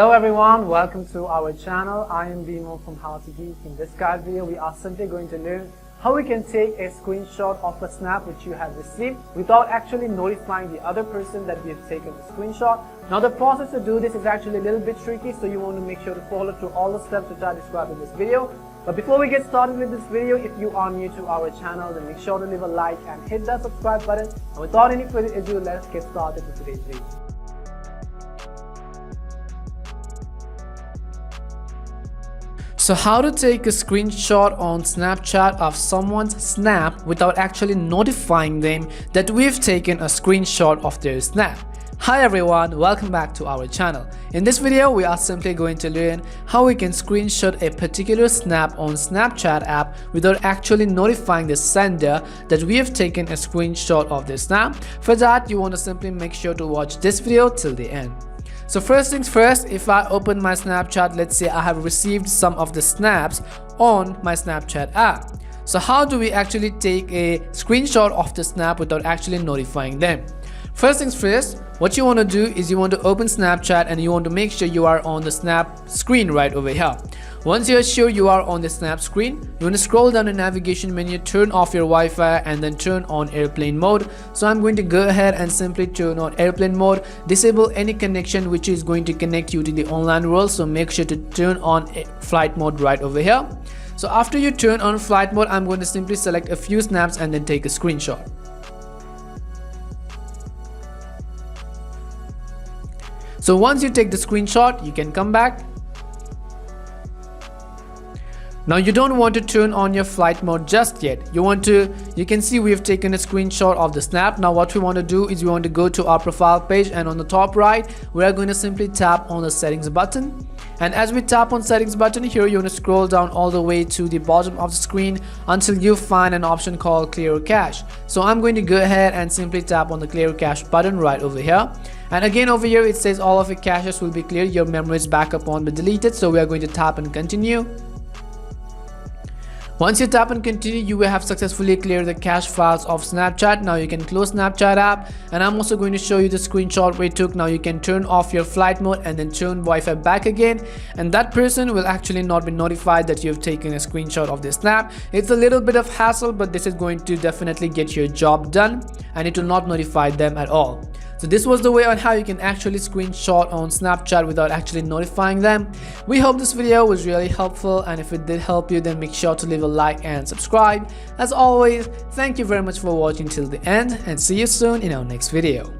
Hello everyone, welcome to our channel. I am Bimo from How to Geek. In this guide video, we are simply going to learn how we can take a screenshot of a snap which you have received without actually notifying the other person that we have taken the screenshot. Now the process to do this is actually a little bit tricky, so you want to make sure to follow through all the steps which are described in this video. But before we get started with this video, if you are new to our channel, then make sure to leave a like and hit that subscribe button. And without any further ado, let's get started with today's video. So how to take a screenshot on Snapchat of someone's snap without actually notifying them that we've taken a screenshot of their snap. Hi everyone, welcome back to our channel. In this video, we are simply going to learn how we can screenshot a particular snap on Snapchat app without actually notifying the sender that we have taken a screenshot of their snap. For that, you want to simply make sure to watch this video till the end. So first things first, if I open my Snapchat, let's say I have received some of the snaps on my Snapchat app. So how do we actually take a screenshot of the snap without actually notifying them? First things first, what you want to do is you want to open Snapchat and you want to make sure you are on the snap screen right over here. Once you are sure you are on the snap screen, you want to scroll down the navigation menu, turn off your Wi-Fi and then turn on airplane mode. So I'm going to go ahead and simply turn on airplane mode, disable any connection which is going to connect you to the online world. So make sure to turn on flight mode right over here. So after you turn on flight mode, I'm going to simply select a few snaps and then take a screenshot. So once you take the screenshot, you can come back. Now you don't want to turn on your flight mode just yet. You can see we have taken a screenshot of the snap. Now what we want to do is we want to go to our profile page, and on the top right, we are going to simply tap on the settings button. And as we tap on settings button here, you want to scroll down all the way to the bottom of the screen until you find an option called clear cache. So I'm going to go ahead and simply tap on the clear cache button right over here. And again over here it says all of your caches will be cleared, your memories backup won't be deleted. So we are going to tap and continue. Once you tap and continue, you will have successfully cleared the cache files of Snapchat. Now you can close Snapchat app, and I'm also going to show you the screenshot we took. Now you can turn off your flight mode and then turn Wi-Fi back again, and that person will actually not be notified that you have taken a screenshot of the snap. It's a little bit of hassle, but this is going to definitely get your job done and it will not notify them at all. So this was the way on how you can actually screenshot on Snapchat without actually notifying them. We hope this video was really helpful, and if it did help you, then make sure to leave a like and subscribe. As always, thank you very much for watching till the end, and see you soon in our next video.